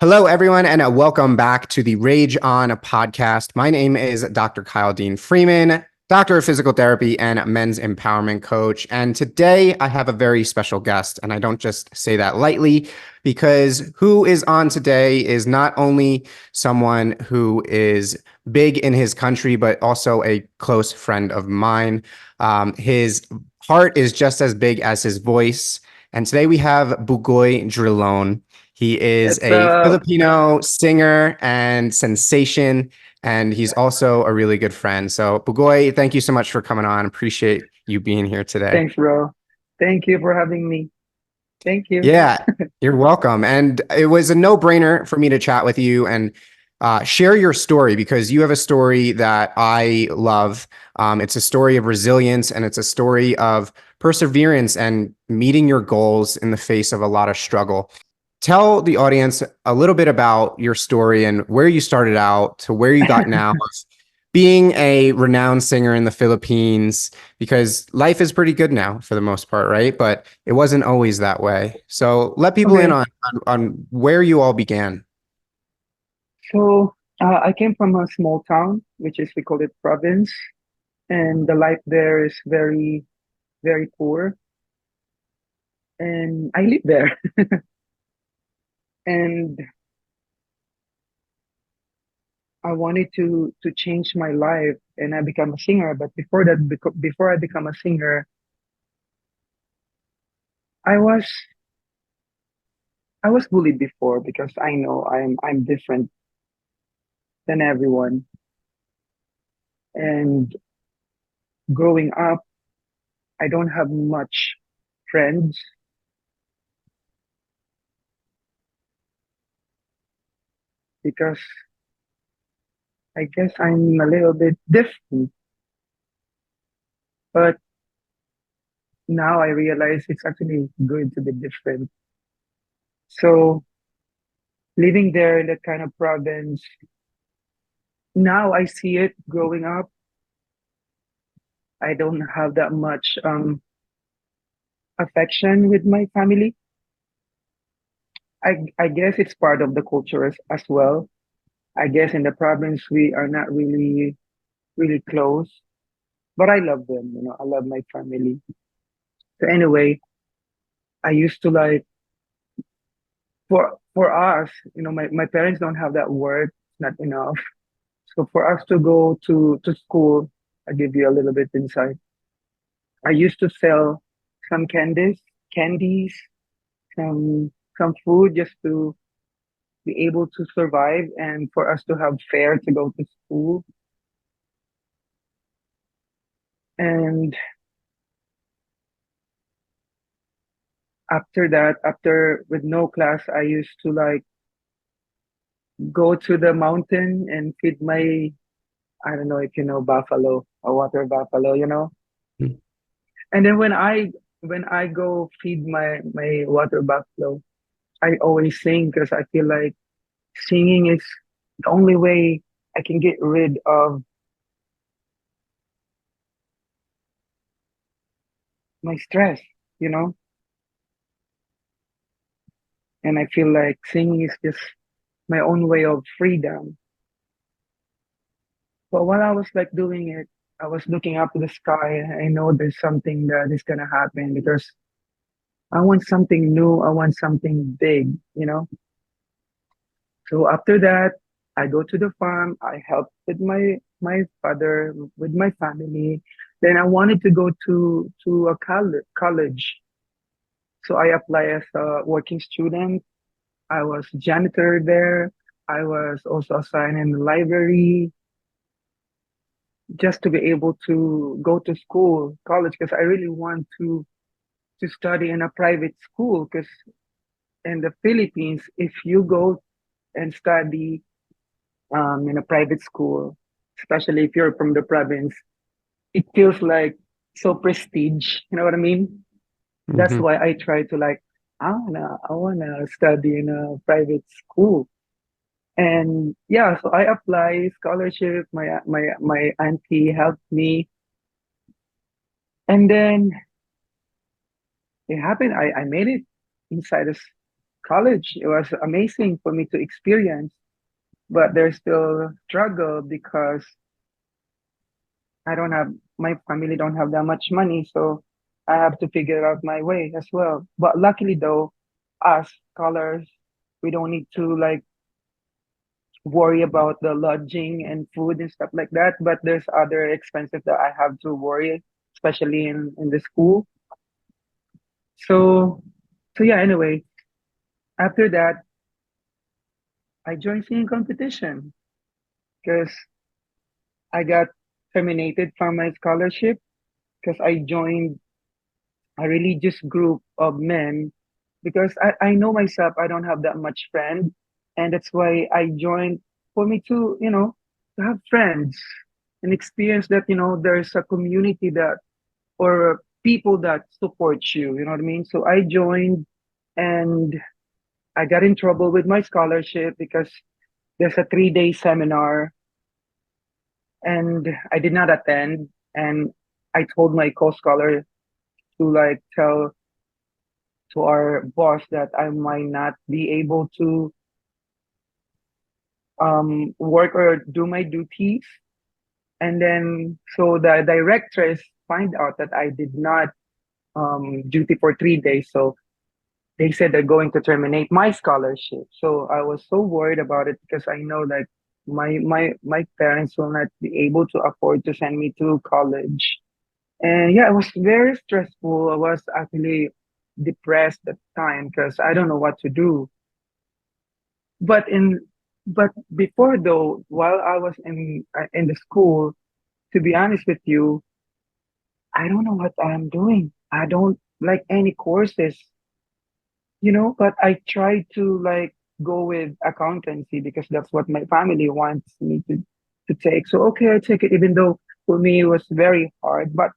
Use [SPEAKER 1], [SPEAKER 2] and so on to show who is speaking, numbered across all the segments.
[SPEAKER 1] Hello, everyone, and welcome back to the Rage On podcast. My name is Dr. Kyle Dean Freeman, doctor of physical therapy and men's empowerment coach. And today I have a very special guest, and I don't just say that lightly because who is on today is not only someone who is big in his country, but also a close friend of mine. His heart is just as big as his voice. And today we have Bugoy Drilon. He is
[SPEAKER 2] It's
[SPEAKER 1] a Filipino singer and sensation, and he's also a really good friend. So, Bugoy, thank you so much for coming on. Appreciate you being here today.
[SPEAKER 2] Thanks, bro. Thank you for having me. Thank you.
[SPEAKER 1] Yeah, you're welcome. And it was a no-brainer for me to chat with you and share your story because you have a story that I love. It's a story of resilience and it's a story of perseverance and meeting your goals in the face of a lot of struggle. Tell the audience a little bit about your story and where you started out to where you got now of being a renowned singer in the Philippines, because life is pretty good now for the most part, right? But it wasn't always that way. So let people in
[SPEAKER 2] Okay,
[SPEAKER 1] on where you all began.
[SPEAKER 2] so I came from a small town, which is we call it province, and the life there is very, very poor. And I live there, and I wanted to change my life, and I become a singer. But before that, before I become a singer, I was I was bullied before because I know I'm different than everyone. And growing up, I don't have much friends because I guess I'm a little bit different. But now I realize it's actually good to be different. So living there in that kind of province, now I see it growing up. I don't have that much affection with my family. I guess it's part of the culture as well. I guess in the province we are not really close, but I love them. I love my family. So anyway, I used to like for us, my parents don't have that word, it's not enough. So for us to go to school, I give you a little bit insight. I used to sell some candies, some food just to be able to survive and for us to have fare to go to school. And after that, after with no class, I used to like go to the mountain and feed my, I don't know if you know buffalo, a water buffalo. And then when I go feed my water buffalo, I always sing because I feel like singing is the only way I can get rid of my stress, you know? And I feel like singing is just my own way of freedom. But while I was like doing it, I was looking up to the sky and I know there's something that is gonna happen because I want something new, I want something big. So after that, I go to the farm. I help with my father, with my family. Then I wanted to go to a college. So I apply as a working student. I was janitor there. I was also assigned in the library just to be able to go to school, college, because I really want to study in a private school. Because in the Philippines, if you go and study in a private school, especially if you're from the province, it feels like so prestige. You know what I mean? That's
[SPEAKER 1] Hmm.
[SPEAKER 2] why I try to like, I wanna study in a private school. And yeah, so I apply scholarship. My auntie helped me, and then it happened. I made it inside this college. It was amazing for me to experience, but there's still struggle because I don't have my family don't have that much money, so I have to figure out my way as well. But luckily though, us scholars, we don't need to like worry about the lodging and food and stuff like that. But there's other expenses that I have to worry, especially in the school. So so yeah, anyway, after that I joined singing competition because I got terminated from my scholarship because I joined a religious group of men because I know myself I don't have that much friend, and that's why I joined for me to, to have friends and experience that, there's a community that or people that support you, you know what I mean? So I joined and I got in trouble with my scholarship because there's a 3 day seminar and I did not attend, and I told my co-scholar to like tell to our boss that I might not be able to work or do my duties. And then so the directors find out that I did not duty for 3 days. So they said they're going to terminate my scholarship. So I was so worried about it because I know like my parents will not be able to afford to send me to college. And yeah, it was very stressful. I was actually depressed at the time because I don't know what to do. But in but before though, while I was in the school, to be honest with you, I don't know what I'm doing. I don't like any courses, but I try to like go with accountancy because that's what my family wants me to take. So okay, I take it even though for me it was very hard. But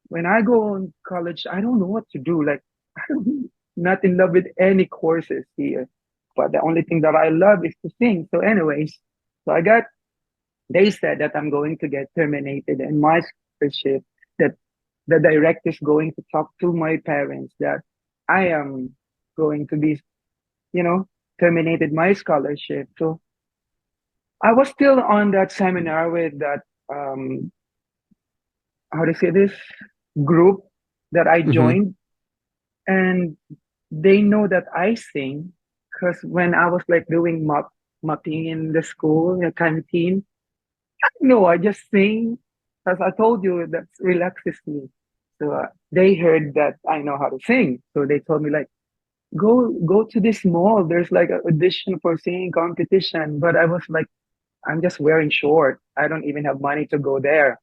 [SPEAKER 2] when I go on college, I don't know what to do. Like I'm not in love with any courses here. But the only thing that I love is to sing. So anyways, so they said that I'm going to get terminated and my scholarship, that the director is going to talk to my parents that I am going to be, you know, terminated my scholarship. So I was still on that seminar with that how to say this group that I
[SPEAKER 1] Hmm.
[SPEAKER 2] joined, and they know that I sing because when I was like doing mopping in the school, in the canteen, no, I just sing. As I told you, that relaxes me. So they heard that I know how to sing. So they told me like, go to this mall. There's like an audition for singing competition. But I was like, I'm just wearing short. I don't even have money to go there.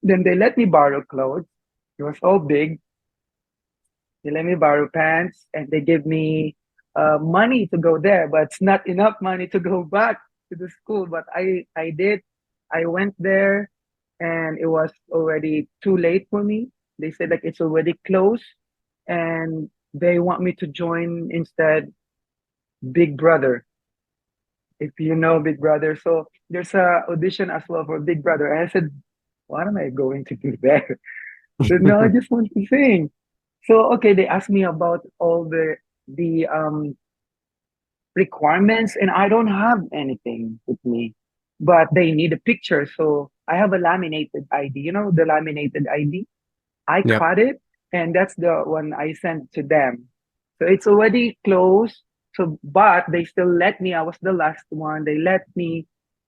[SPEAKER 2] Then they let me borrow clothes. It was all big. They let me borrow pants and they give me money to go there, but it's not enough money to go back to the school. But I did. I went there and it was already too late for me. They said like it's already closed and they want me to join instead Big Brother. If you know Big Brother. So there's a audition as well for Big Brother. And I said, what am I going to do there? So no, I just want to sing. So okay, they asked me about all the requirements, and I don't have anything with me, but they need a picture. So I have a laminated ID. You know the laminated ID. I
[SPEAKER 1] Yep.
[SPEAKER 2] cut it, and that's the one I sent to them. So it's already closed. So, but they still let me. I was the last one. They let me,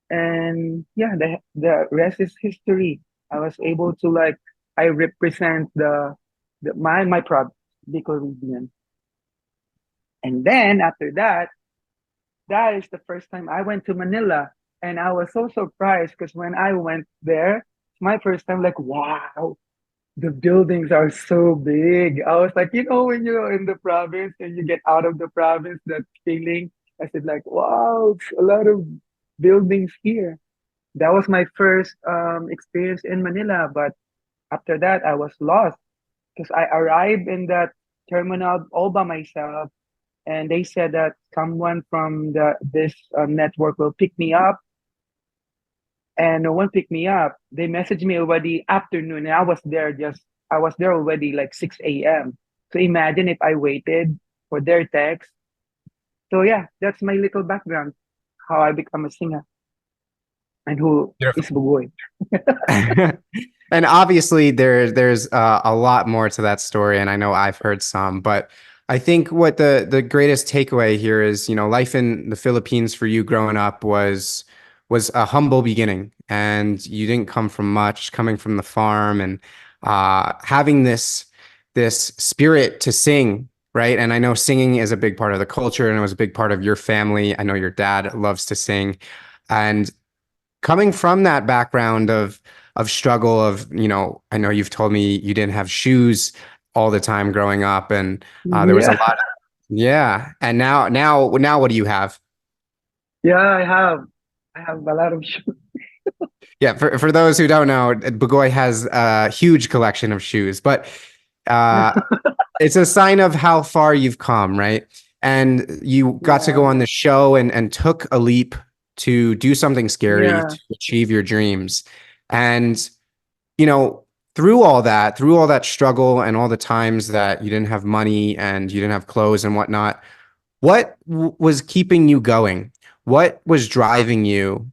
[SPEAKER 2] and yeah, the rest is history. I was able to like I represent my province, Bicol region, and then after that, that is the first time I went to Manila, and I was so surprised because when I went there, it's my first time. Like, wow, the buildings are so big. I was like, when you're in the province and you get out of the province, that feeling. I said, like, wow, it's a lot of buildings here. That was my first experience in Manila. But after that, I was lost because I arrived in that terminal all by myself, and they said that someone from this network will pick me up, and no one picked me up. They messaged me already afternoon, and I was there already like 6 a.m. So imagine if I waited. for their text. So yeah, that's my little background, how I become a singer and who is Bugoy.
[SPEAKER 1] And obviously there's a lot more to that story, and I know I've heard some, but I think what the greatest takeaway here is, life in the Philippines for you growing up was a humble beginning, and you didn't come from much, coming from the farm, and having this spirit to sing, right? And I know singing is a big part of the culture, and it was a big part of your family. I know your dad loves to sing, and coming from that background of struggle of, I know you've told me you didn't have shoes all the time growing up, and there was a
[SPEAKER 2] Yeah,
[SPEAKER 1] lot of, yeah. And now what do you have?
[SPEAKER 2] yeah, I have a lot of shoes.
[SPEAKER 1] Yeah, for those who don't know, Bugoy has a huge collection of shoes, but uh it's a sign of how far you've come, right? And you got to go
[SPEAKER 2] Yeah,
[SPEAKER 1] on the show and took a leap to do something scary
[SPEAKER 2] yeah.
[SPEAKER 1] to achieve your dreams. And you know, through all that struggle and all the times that you didn't have money and you didn't have clothes and whatnot, what was keeping you going? What was driving you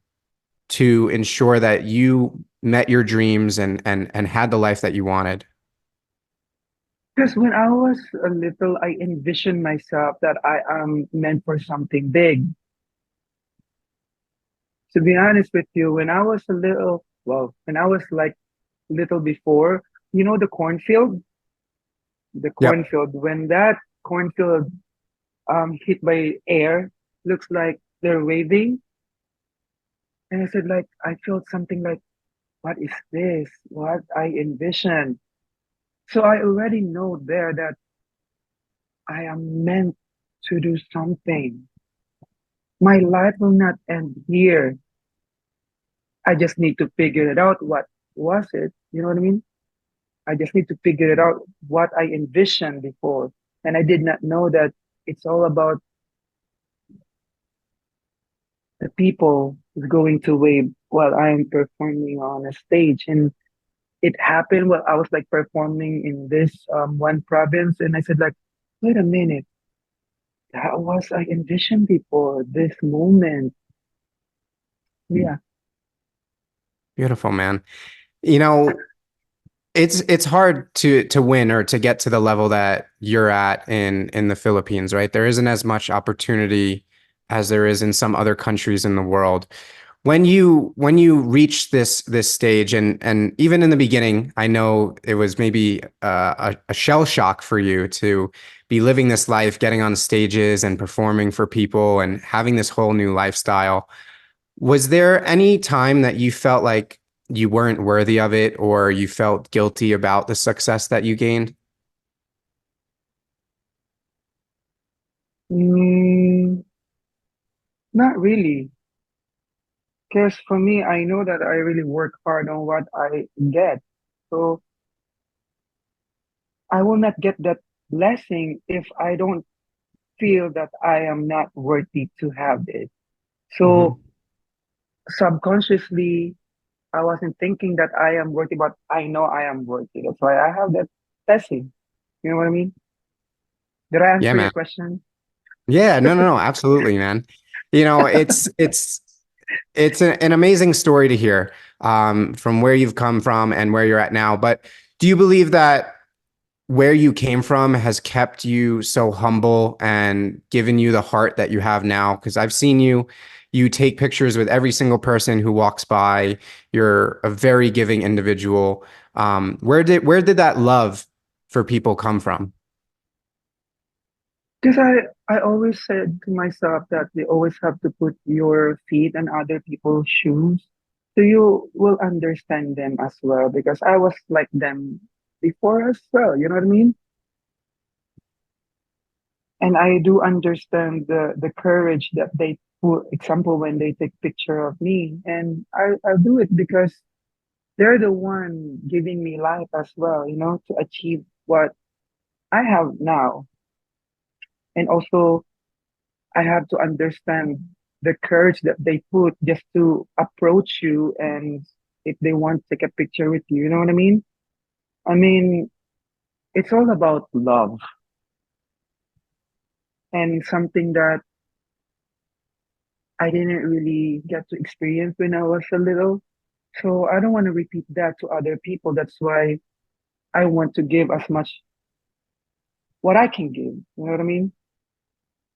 [SPEAKER 1] to ensure that you met your dreams and had the life that you wanted?
[SPEAKER 2] Because when I was a little, I envisioned myself that I am meant for something big. To be honest with you, when I was a little, well, when I was like little before, the cornfield,
[SPEAKER 1] Yep.
[SPEAKER 2] when that cornfield hit by air, looks like they're waving. And I said, like, I felt something like, what is this? What I envisioned. So I already know there that I am meant to do something. My life will not end here. I just need to figure it out. What was it? You know what I mean? I just need to figure it out what I envisioned before. And I did not know that it's all about the people is going to wave while I am performing on a stage. And it happened while I was like performing in this one province. And I said like, wait a minute, that was I envisioned before this moment. Yeah.
[SPEAKER 1] Beautiful, man. You know, it's hard to win or to get to the level that you're at in the Philippines, right? There isn't as much opportunity as there is in some other countries in the world. When you reach this stage, and even in the beginning, I know it was maybe a shell shock for you to be living this life, getting on stages and performing for people and having this whole new lifestyle. Was there any time that you felt like you weren't worthy of it, or you felt guilty about the success that you gained?
[SPEAKER 2] Mm, not really. Because for me, I know that I really work hard on what I get. So I will not get that blessing if I don't feel that I am not worthy to have it. So
[SPEAKER 1] Hmm.
[SPEAKER 2] subconsciously, I wasn't thinking that I am worthy, but I know I am worthy. That's why I have that blessing. You know what I mean? Did I
[SPEAKER 1] Yeah,
[SPEAKER 2] answer your
[SPEAKER 1] man.
[SPEAKER 2] question?
[SPEAKER 1] Yeah, no, absolutely, man. It's an amazing story to hear, from where you've come from and where you're at now. But do you believe that where you came from has kept you so humble and given you the heart that you have now? Because I've seen you take pictures with every single person who walks by. You're a very giving individual. Where did that love for people come from?
[SPEAKER 2] Because I always said to myself that you always have to put your feet in other people's shoes so you will understand them as well. Because I was like them before as well. You know what I mean? And I do understand the courage that they put, example, when they take picture of me. And I do it because they're the one giving me life as well, to achieve what I have now. And also I have to understand the courage that they put just to approach you and if they want to take a picture with you, you know what I mean? I mean, it's all about love. and something that I didn't really get to experience when I was a little. So I don't want to repeat that to other people. That's why I want to give as much what I can give. You know what I mean?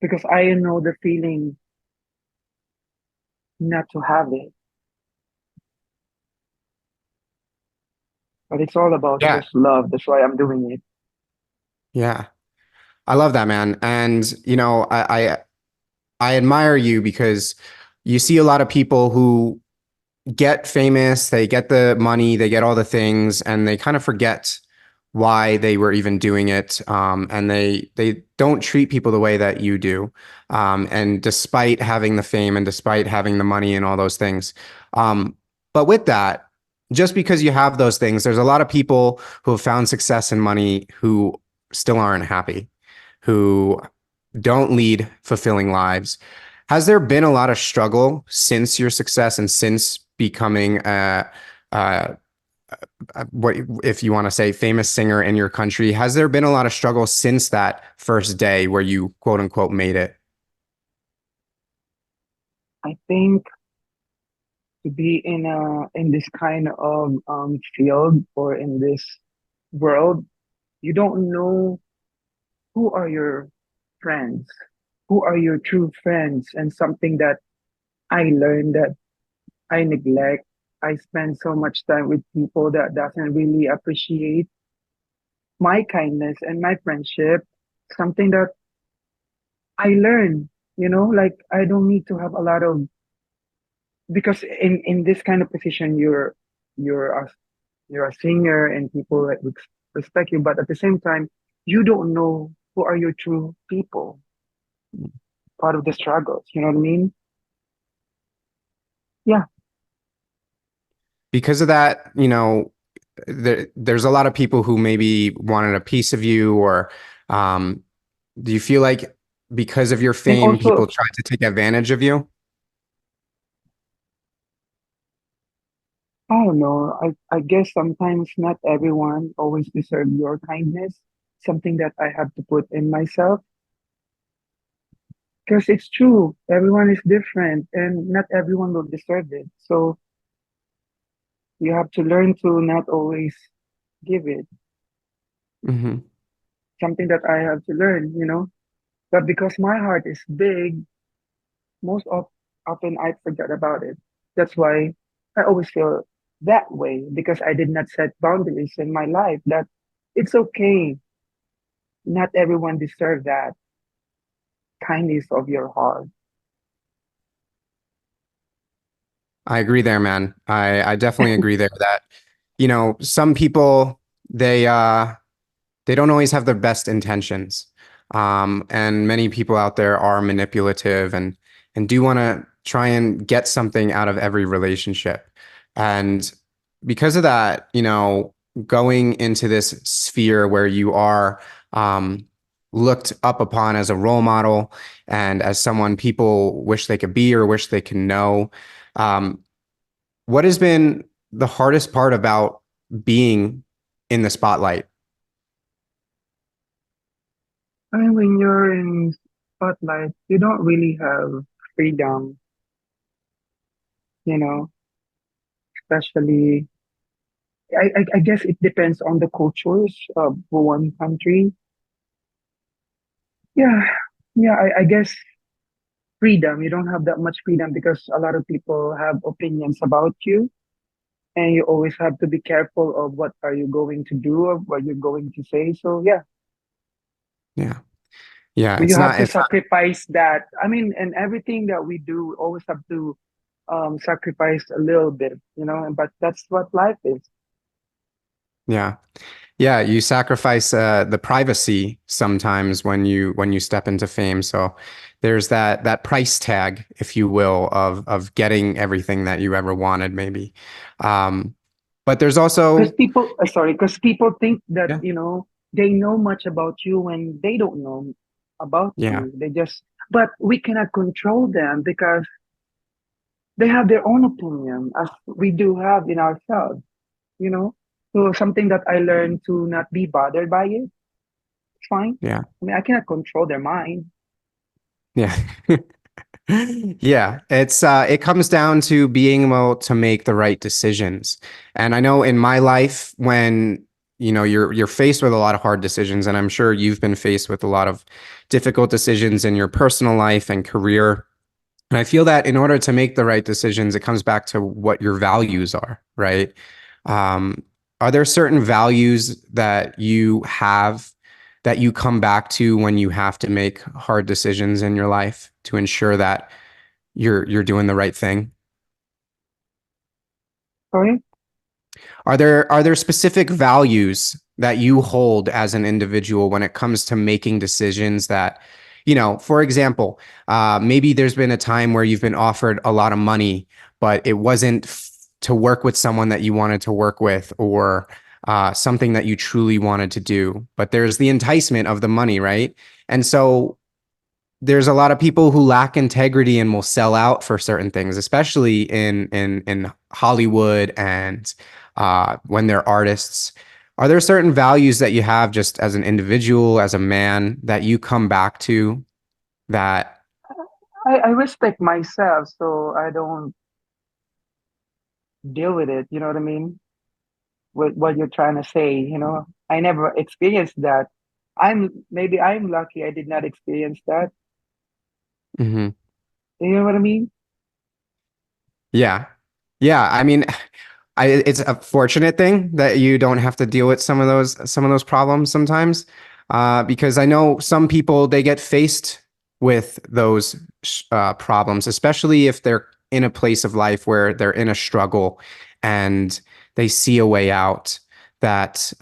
[SPEAKER 2] Because I know the feeling not to have it. But it's all about
[SPEAKER 1] Yeah.
[SPEAKER 2] just love. That's why I'm doing it.
[SPEAKER 1] Yeah. I love that, man. And I admire you because you see a lot of people who get famous, they get the money, they get all the things, and they kind of forget why they were even doing it. And they don't treat people the way that you do. And despite having the fame and despite having the money and all those things. But with that, just because you have those things, there's a lot of people who have found success and money who still aren't happy, who don't lead fulfilling lives. Has there been a lot of struggle since your success and since becoming a what if you want to say famous singer in your country? Has there been a lot of struggle since that first day where you quote unquote made it?
[SPEAKER 2] I think to be in this kind of field or in this world, you don't know who are your friends, who are your true friends, and something that I learned that I neglect. I spend so much time with people that doesn't really appreciate my kindness and my friendship. Something that I learned, like I don't need to have a lot of because in this kind of position you're a you're a singer and people like respect you, but at the same time you don't know who are your true people, part of the struggles. You know what I mean? Yeah.
[SPEAKER 1] Because of that, there's a lot of people who maybe wanted a piece of you, or do you feel like because of your
[SPEAKER 2] And
[SPEAKER 1] fame, people
[SPEAKER 2] also,
[SPEAKER 1] tried to take advantage of you?
[SPEAKER 2] I don't know. I guess sometimes not everyone always deserve your kindness. Something that I have to put in myself because it's true. Everyone is different and not everyone will deserve it. So you have to learn to not always give it.
[SPEAKER 1] Hmm.
[SPEAKER 2] Something that I have to learn. But because my heart is big, most of often I forget about it. That's why I always feel that way because I did not set boundaries in my life that it's okay. Not everyone deserves that kindness of your heart.
[SPEAKER 1] I agree there, man. I definitely agree there that, some people they don't always have the best intentions. And many people out there are manipulative and do want to try and get something out of every relationship. And because of that, going into this sphere where you are um, looked up upon as a role model and as someone people wish they could be or wish they can know, um, what has been the hardest part about being in the spotlight?
[SPEAKER 2] I mean, when you're in spotlight, you don't really have freedom, you know, especially, I guess it depends on the cultures of one country. Yeah, yeah, I guess freedom. You don't have that much freedom because a lot of people have opinions about you, and you always have to be careful of what are you going to do or what you're going to say. So yeah,
[SPEAKER 1] Yeah. Yeah,
[SPEAKER 2] you
[SPEAKER 1] it's
[SPEAKER 2] have
[SPEAKER 1] not
[SPEAKER 2] to
[SPEAKER 1] it's not
[SPEAKER 2] sacrifice that. I mean, and everything that we do, we always have to sacrifice a little bit. But that's what life is.
[SPEAKER 1] yeah. Yeah, you sacrifice the privacy sometimes when you step into fame. So there's that price tag, if you will, of getting everything that you ever wanted, maybe. Um, but there's
[SPEAKER 2] Because
[SPEAKER 1] also
[SPEAKER 2] people, sorry, because people think that
[SPEAKER 1] yeah,
[SPEAKER 2] they know much about you when they don't know about
[SPEAKER 1] yeah,
[SPEAKER 2] you. But we cannot control them because they have their own opinion, as we do have in ourselves. You know, so something that I learned to not be bothered by it. It's fine.
[SPEAKER 1] yeah,
[SPEAKER 2] I mean, I cannot control their mind.
[SPEAKER 1] Yeah. Yeah, it comes down to being able to make the right decisions. And I know in my life when you're faced with a lot of hard decisions, and I'm sure you've been faced with a lot of difficult decisions in your personal life and career. And I feel that in order to make the right decisions, it comes back to what your values are, right? Um, are there certain values that you have that you come back to when you have to make hard decisions in your life to ensure that you're doing the right thing?
[SPEAKER 2] Sorry?
[SPEAKER 1] Are there specific values that you hold as an individual when it comes to making decisions that, for example, maybe there's been a time where you've been offered a lot of money, but it wasn't to work with someone that you wanted to work with or something that you truly wanted to do. But there's the enticement of the money, right? And so there's a lot of people who lack integrity and will sell out for certain things, especially in Hollywood and when they're artists. Are there certain values that you have just as an individual, as a man, that you come back to that?
[SPEAKER 2] I respect myself, so I don't deal with it. You know what I mean? What you're trying to say, I never experienced that. Maybe I'm lucky I did not experience that.
[SPEAKER 1] Mhm.
[SPEAKER 2] You know what I mean?
[SPEAKER 1] Yeah. Yeah. I mean, it's a fortunate thing that you don't have to deal with some of those problems sometimes, because I know some people they get faced with those problems, especially if they're in a place of life where they're in a struggle and they see a way out that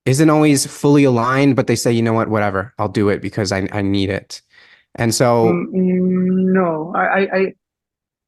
[SPEAKER 1] isn't always fully aligned, but they say, you know what, whatever, I'll do it because I need it. And so,
[SPEAKER 2] No,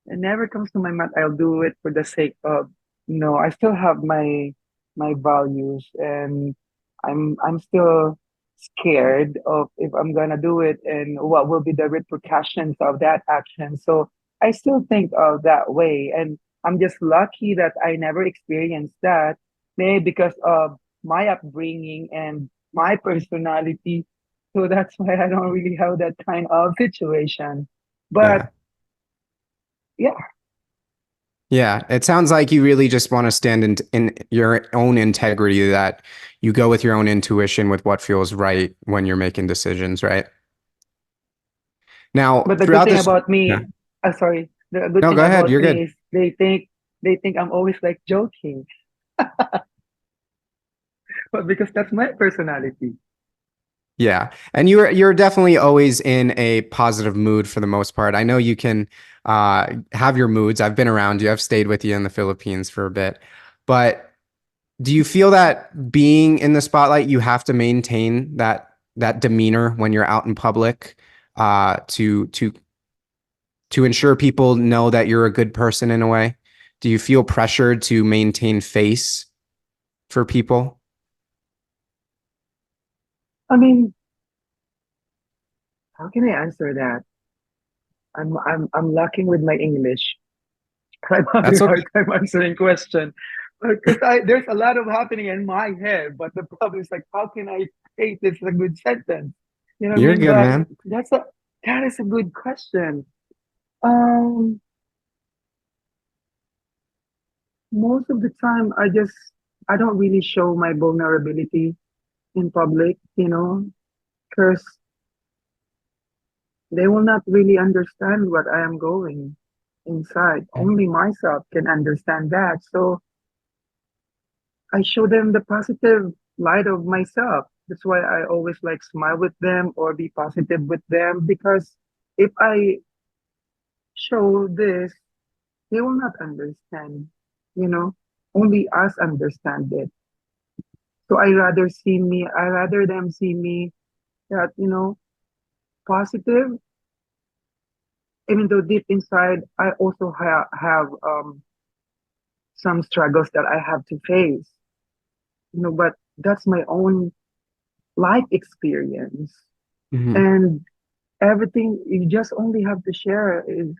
[SPEAKER 2] it never comes to my mind. I'll do it for the sake of, no, I still have my values, and I'm still scared of if I'm gonna do it and what will be the repercussions of that action. So I still think of that way, and I'm just lucky that I never experienced that. Maybe because of my upbringing and my personality. So that's why I don't really have that kind of situation. But
[SPEAKER 1] yeah.
[SPEAKER 2] yeah.
[SPEAKER 1] Yeah, it sounds like you really just want to stand in your own integrity, that you go with your own intuition with what feels right when you're making decisions, right? Now,
[SPEAKER 2] But the good
[SPEAKER 1] throughout
[SPEAKER 2] thing
[SPEAKER 1] this,
[SPEAKER 2] about
[SPEAKER 1] yeah.
[SPEAKER 2] me, sorry, the good
[SPEAKER 1] No,
[SPEAKER 2] thing
[SPEAKER 1] go ahead.
[SPEAKER 2] about
[SPEAKER 1] You're
[SPEAKER 2] me
[SPEAKER 1] good.
[SPEAKER 2] is they think I'm always like joking, but because that's my personality.
[SPEAKER 1] Yeah. And you're definitely always in a positive mood for the most part. I know you can have your moods. I've been around you. I've stayed with you in the Philippines for a bit. But do you feel that being in the spotlight, you have to maintain that demeanor when you're out in public, to ensure people know that you're a good person in a way? Do you feel pressured to maintain face for people?
[SPEAKER 2] I mean, how can I answer that? I'm lacking with my English. I'm having
[SPEAKER 1] That's
[SPEAKER 2] a hard
[SPEAKER 1] okay.
[SPEAKER 2] time answering question because I there's a lot of happening in my head, but the problem is like, how can I state this in a good sentence? You know what I
[SPEAKER 1] You're
[SPEAKER 2] mean?
[SPEAKER 1] good,
[SPEAKER 2] But
[SPEAKER 1] man.
[SPEAKER 2] that's a that is a good question. Um, Most of the time, I don't really show my vulnerability in public, because they will not really understand what I am going inside. Only myself can understand that. So I show them the positive light of myself. That's why I always like smile with them or be positive with them, because if I show this, they will not understand, you know. Only us understand it. So I rather them see me that, positive, even though deep inside, I also have some struggles that I have to face, but that's my own life experience.
[SPEAKER 1] Hmm.
[SPEAKER 2] And everything you just only have to share is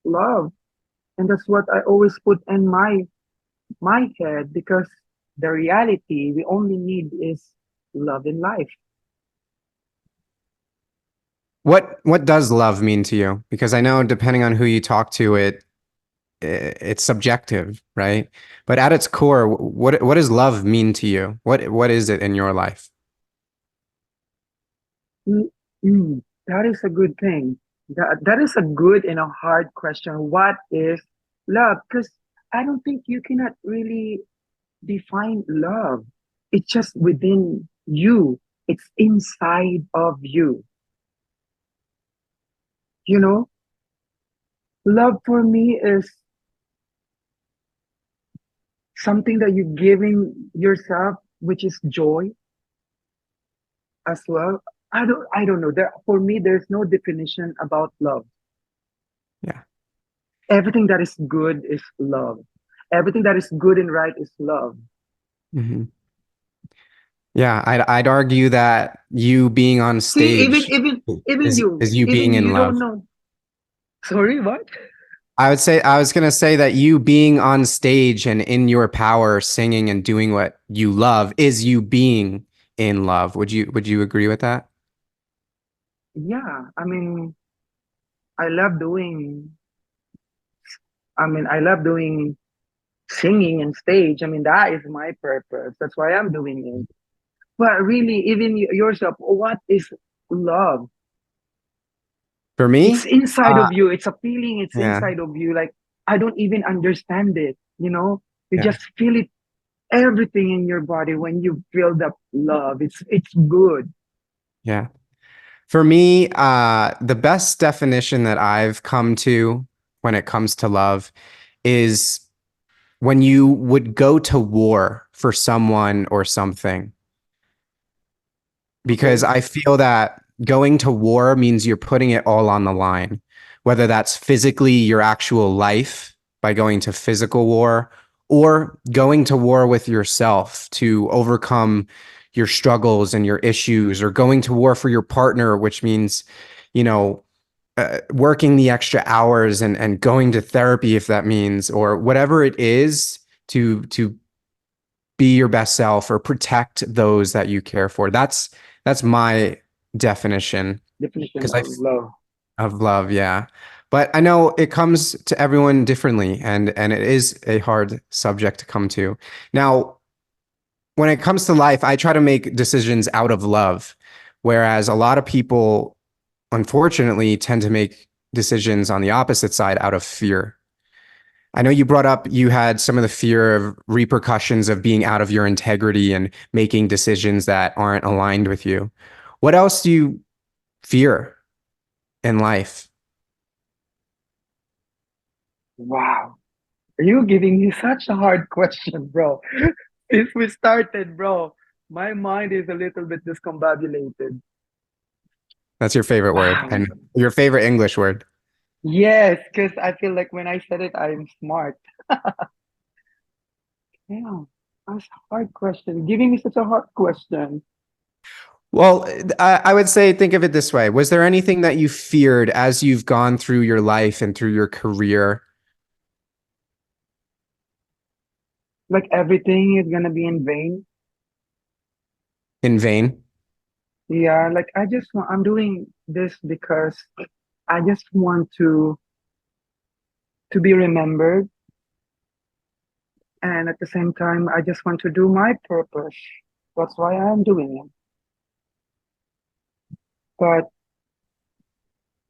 [SPEAKER 2] love. And that's what I always put in my head, because the reality we only need is love in life.
[SPEAKER 1] What does love mean to you? Because I know depending on who you talk to, it's subjective, right? But at its core, what does love mean to you? What is it in your life?
[SPEAKER 2] Mm, that is a good thing. That is a good and a hard question. What is love? Because I don't think you cannot really define love. It's just within you. It's inside of you. You know, love for me is something that you're giving yourself, which is joy as well. I don't know. There for me, there's no definition about love.
[SPEAKER 1] Yeah.
[SPEAKER 2] Everything that is good is love. Everything that is good and right is love.
[SPEAKER 1] Hmm. Yeah, I'd argue that you being on
[SPEAKER 2] See, even
[SPEAKER 1] stage
[SPEAKER 2] even even
[SPEAKER 1] is you
[SPEAKER 2] even
[SPEAKER 1] being
[SPEAKER 2] you,
[SPEAKER 1] in
[SPEAKER 2] you don't
[SPEAKER 1] love.
[SPEAKER 2] know. Sorry, what?
[SPEAKER 1] I was gonna say that you being on stage and in your power, singing and doing what you love is you being in love. Would you agree with that?
[SPEAKER 2] Yeah, I mean, I love doing. I love doing singing and stage. I mean, that is my purpose. That's why I'm doing it. But really, even yourself, what is love?
[SPEAKER 1] For
[SPEAKER 2] It's
[SPEAKER 1] me,
[SPEAKER 2] inside
[SPEAKER 1] uh,
[SPEAKER 2] of you. It's a feeling. It's
[SPEAKER 1] yeah,
[SPEAKER 2] inside of you. Like I don't even understand it. You
[SPEAKER 1] yeah,
[SPEAKER 2] just feel it everything in your body when you feel that love. It's good.
[SPEAKER 1] yeah. For me, the best definition that I've come to when it comes to love is when you would go to war for someone or something. Because
[SPEAKER 2] Okay.
[SPEAKER 1] I feel that going to war means you're putting it all on the line, whether that's physically your actual life by going to physical war or going to war with yourself to overcome your struggles and your issues, or going to war for your partner, which means, you know, working the extra hours and going to therapy if that means, or whatever it is to be your best self or protect those that you care for. That's my definition
[SPEAKER 2] Definition
[SPEAKER 1] because I
[SPEAKER 2] of love.
[SPEAKER 1] of love, yeah. But I know it comes to everyone differently, and it is a hard subject to come to. Now, when it comes to life, I try to make decisions out of love, whereas a lot of people, unfortunately, tend to make decisions on the opposite side out of fear. I know you brought up you had some of the fear of repercussions of being out of your integrity and making decisions that aren't aligned with you. What else do you fear in life?
[SPEAKER 2] Wow. Are you giving me such a hard question, bro? Since we started, bro, my mind is a little bit discombobulated.
[SPEAKER 1] That's your favorite word
[SPEAKER 2] Wow.
[SPEAKER 1] and your favorite English word.
[SPEAKER 2] Yes, because I feel like when I said it, I'm smart. Yeah, that's a hard question. Giving me such a hard question.
[SPEAKER 1] Well, I would say think of it this way. Was there anything that you feared as you've gone through your life and through your career
[SPEAKER 2] Like everything is gonna be in vain.
[SPEAKER 1] in vain?
[SPEAKER 2] Yeah, like I'm doing this because I just want to be remembered, and at the same time, I just want to do my purpose. That's why I'm doing it. But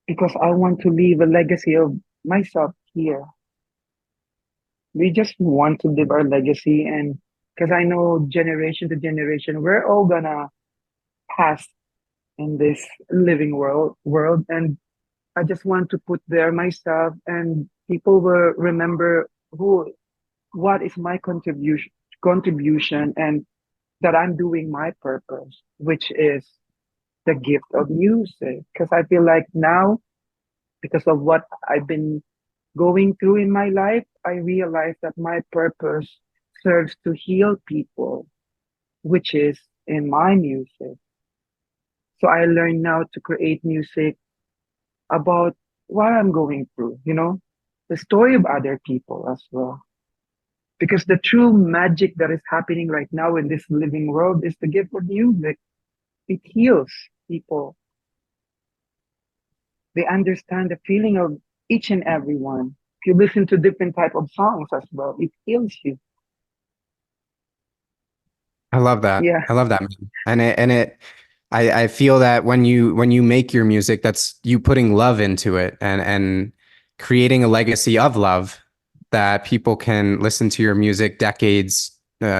[SPEAKER 2] because I want to leave a legacy of myself here, we just want to live our legacy, and because I know generation to generation, we're all gonna pass in this living world, and I just want to put there myself, and people will remember who what is my contribution, and that I'm doing my purpose, which is the gift of music. Because I feel like now, because of what I've been going through in my life, I realize that my purpose serves to heal people, which is in my music. So I learn now to create music about what I'm going through, the story of other people as well. Because the true magic that is happening right now in this living world is the gift of music. It heals people. They understand the feeling of each and every one. If you listen to different type of songs as well, it heals you.
[SPEAKER 1] I love that.
[SPEAKER 2] Yeah.
[SPEAKER 1] I love that, man. I feel that when you make your music, that's you putting love into it and creating a legacy of love that people can listen to your music decades,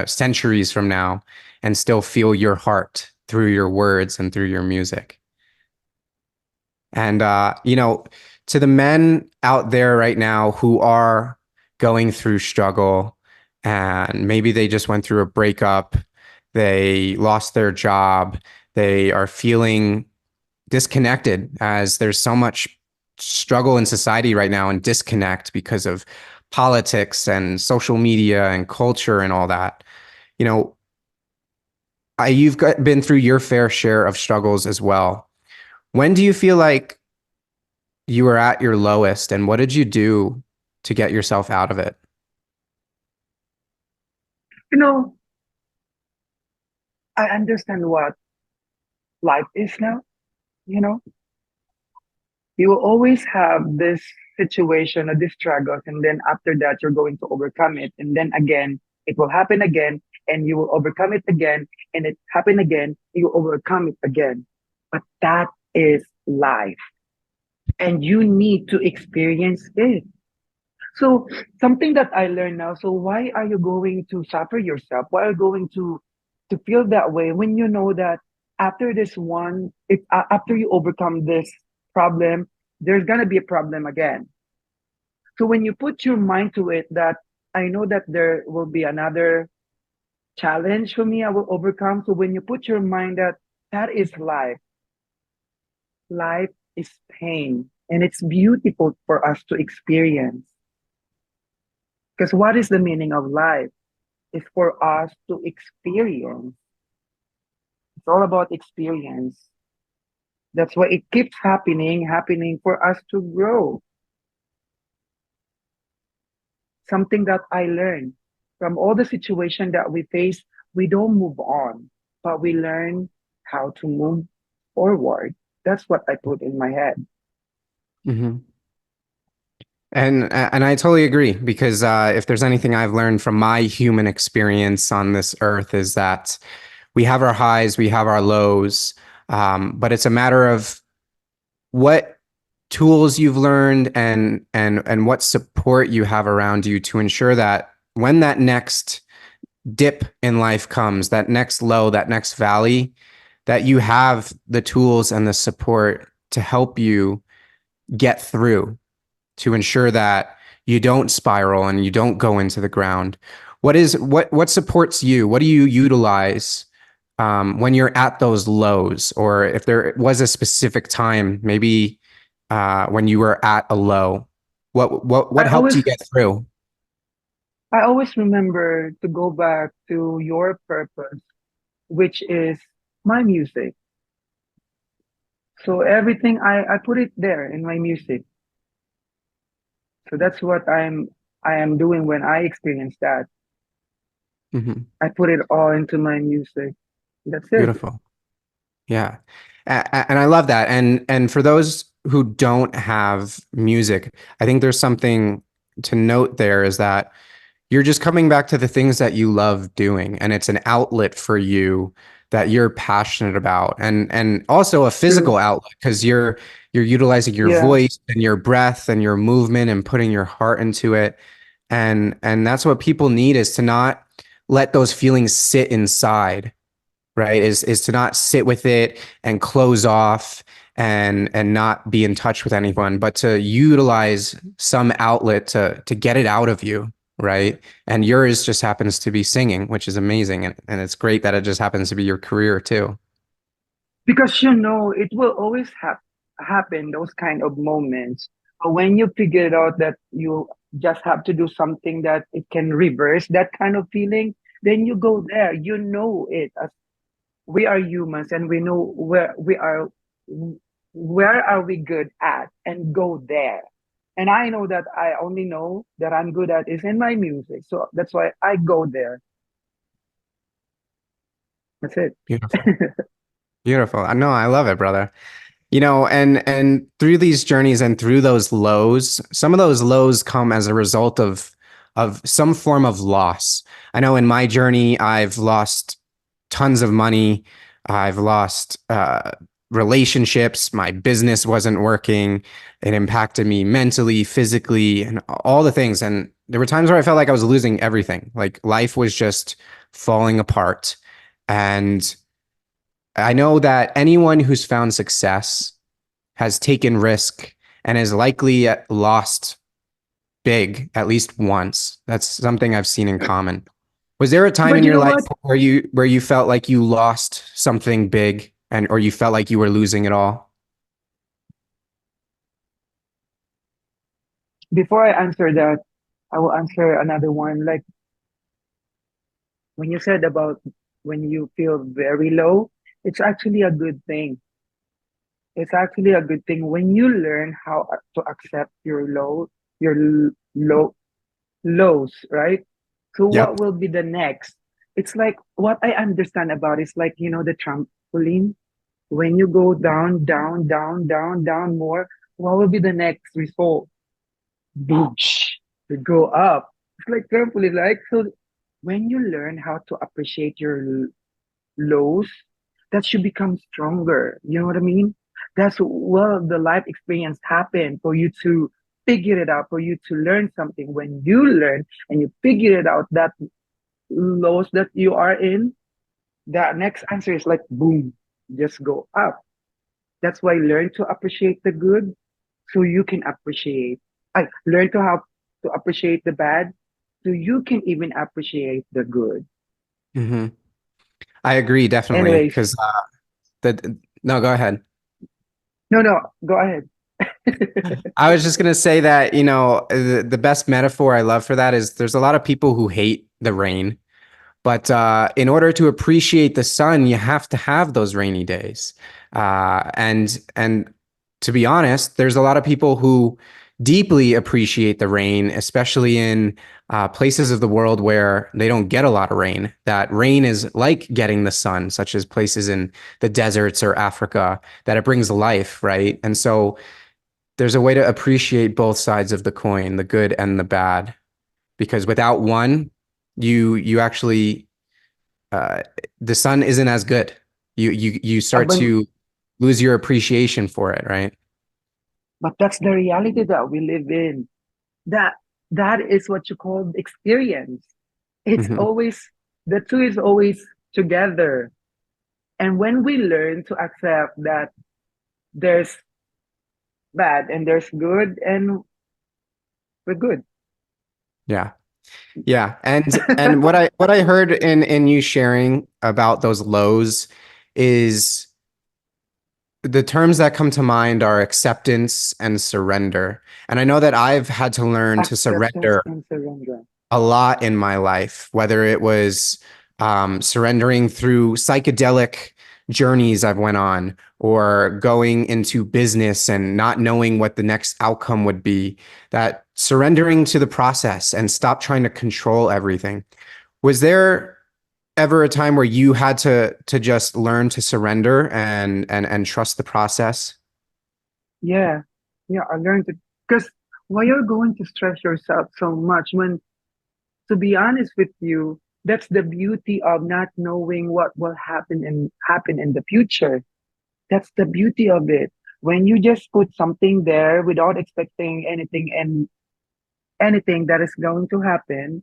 [SPEAKER 1] centuries from now and still feel your heart through your words and through your music. And to the men out there right now who are going through struggle and maybe they just went through a breakup, they lost their job, they are feeling disconnected as there's so much struggle in society right now and disconnect because of politics and social media and culture and all that. You know, been through your fair share of struggles as well. When do you feel like you were at your lowest and what did you do to get yourself out of it?
[SPEAKER 2] You know, I understand what life is now. You know, you will always have this situation or this struggle, and then after that, you're going to overcome it. And then again, it will happen again, and you will overcome it again, and it happen again, you overcome it again. But that is life, and you need to experience it. So something that I learned now. So why are you going to suffer yourself? Why are you going to feel that way when you know that after this one, if after you overcome this problem, there's gonna be a problem again. So when you put your mind to it, that I know that there will be another challenge for me, I will overcome. So when you put your mind that that is life, life is pain, and it's beautiful for us to experience. Because what is the meaning of life? Is for us to experience. It's all about experience. That's why it keeps happening for us to grow. Something that I learned from all the situation that we face, we don't move on, but we learn how to move forward. That's what I put in my head.
[SPEAKER 1] Mm-hmm. And I totally agree because if there's anything I've learned from my human experience on this earth is that we have our highs, we have our lows, but it's a matter of what tools you've learned and what support you have around you to ensure that when that next dip in life comes, that next low, that next valley, that you have the tools and the support to help you get through to ensure that you don't spiral and you don't go into the ground. What supports you? What do you utilize when you're at those lows, or if there was a specific time, maybe when you were at a low? What
[SPEAKER 2] I
[SPEAKER 1] helped
[SPEAKER 2] always
[SPEAKER 1] you get through?
[SPEAKER 2] I always remember to go back to your purpose, which is my music. So everything I put it there in my music. So that's what I am doing when I experience that.
[SPEAKER 1] Hmm.
[SPEAKER 2] I put it all into my music. That's it.
[SPEAKER 1] Beautiful. Yeah. And I love that. And for those who don't have music, I think there's something to note there is that you're just coming back to the things that you love doing and it's an outlet for you that you're passionate about and also a
[SPEAKER 2] True.
[SPEAKER 1] physical outlet because you're utilizing your
[SPEAKER 2] Yeah.
[SPEAKER 1] voice and your breath and your movement and putting your heart into it and that's what people need is to not let those feelings sit inside, right? Is to not sit with it and close off and not be in touch with anyone, but to utilize some outlet to get it out of you, right? And yours just happens to be singing, which is amazing, and it's great that it just happens to be your career too.
[SPEAKER 2] Because you know it will always happen, those kind of moments. But when you figure it out that you just have to do something that it can reverse that kind of feeling, then you go there. You know it as we are humans and we know where are we good at and go there. And I know that I only know that I'm good at is in my music. So that's why I go there. That's it.
[SPEAKER 1] Beautiful. Beautiful. I know, I love it, brother. And through these journeys and through those lows, some of those lows come as a result of some form of loss. I know in my journey, I've lost tons of money. I've lost relationships. My business wasn't working. It impacted me mentally, physically, and all the things. And there were times where I felt like I was losing everything. Like life was just falling apart. And I know that anyone who's found success has taken risk and has likely lost big at least once. That's something I've seen in common. Was there a time
[SPEAKER 2] But
[SPEAKER 1] in
[SPEAKER 2] you
[SPEAKER 1] your
[SPEAKER 2] know
[SPEAKER 1] life
[SPEAKER 2] what?
[SPEAKER 1] where you felt like you lost something big and or you felt like you were losing it all?
[SPEAKER 2] Before I answer that, I will answer another one. Like when you said about when you feel very low, it's actually a good thing. It's actually a good thing when you learn how to accept your low lows, right? So what
[SPEAKER 1] Yep.
[SPEAKER 2] will be the next? It's like what I understand about it's like, the trampoline. When you go down, down, down, down, down more, what will be the next result? Boosh, you go up. It's like trampoline, like so. When you learn how to appreciate your lows, that should become stronger. You know what I mean? That's well, the life experience happened for you to figure it out, for you to learn something. When you learn and you figure it out, that lows that you are in, that next answer is like boom, just go up. That's why learn to appreciate the good so you can appreciate. I learn to how to appreciate the bad so you can even appreciate the good.
[SPEAKER 1] Hmm. I agree definitely
[SPEAKER 2] Anyways,
[SPEAKER 1] because the no, go ahead.
[SPEAKER 2] no, no, go ahead.
[SPEAKER 1] I was just gonna say that, the best metaphor I love for that is there's a lot of people who hate the rain. But in order to appreciate the sun, you have to have those rainy days. And to be honest, there's a lot of people who deeply appreciate the rain, especially in places of the world where they don't get a lot of rain. That rain is like getting the sun, such as places in the deserts or Africa, that it brings life, right? And so there's a way to appreciate both sides of the coin, the good and the bad, because without one, you actually uh, the sun isn't as good. You start
[SPEAKER 2] But,
[SPEAKER 1] to lose your appreciation for it, right?
[SPEAKER 2] but that's the reality that we live in. That that is what you call experience. It's
[SPEAKER 1] Hmm.
[SPEAKER 2] always the two is always together. And when we learn to accept that there's bad and there's good and we're good.
[SPEAKER 1] Yeah. Yeah. And what I heard in you sharing about those lows is the terms that come to mind are acceptance and surrender. And I know that I've had to learn to
[SPEAKER 2] Acceptance
[SPEAKER 1] surrender
[SPEAKER 2] and surrender.
[SPEAKER 1] a lot in my life, whether it was surrendering through psychedelic journeys I've went on, or going into business and not knowing what the next outcome would be. That surrendering to the process and stop trying to control everything. Was there ever a time where you had to just learn to surrender and trust the process?
[SPEAKER 2] Yeah. Yeah, I learned it. Because why you're going to stress yourself so much when, to be honest with you, that's the beauty of not knowing what will happen in the future. That's the beauty of it. When you just put something there without expecting anything and anything that is going to happen,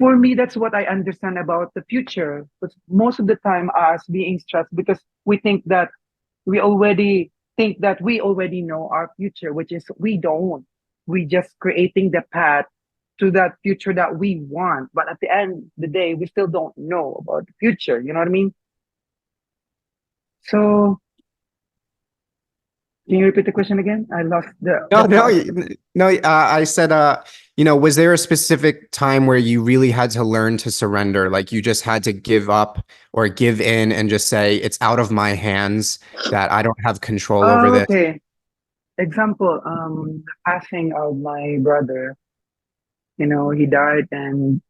[SPEAKER 2] for me, that's what I understand about the future. But most of the time, us being stressed because we think that we already know our future, which is we don't. We just creating the path to that future that we want. But at the end of the day, we still don't know about the future. You know what I mean? So can you repeat the question again? I lost
[SPEAKER 1] No,
[SPEAKER 2] the
[SPEAKER 1] no,
[SPEAKER 2] part.
[SPEAKER 1] no. I said, was there a specific time where you really had to learn to surrender? Like you just had to give up or give in and just say, it's out of my hands that I don't have control over
[SPEAKER 2] Oh,
[SPEAKER 1] this.
[SPEAKER 2] okay. Example, the passing of my brother. He died, and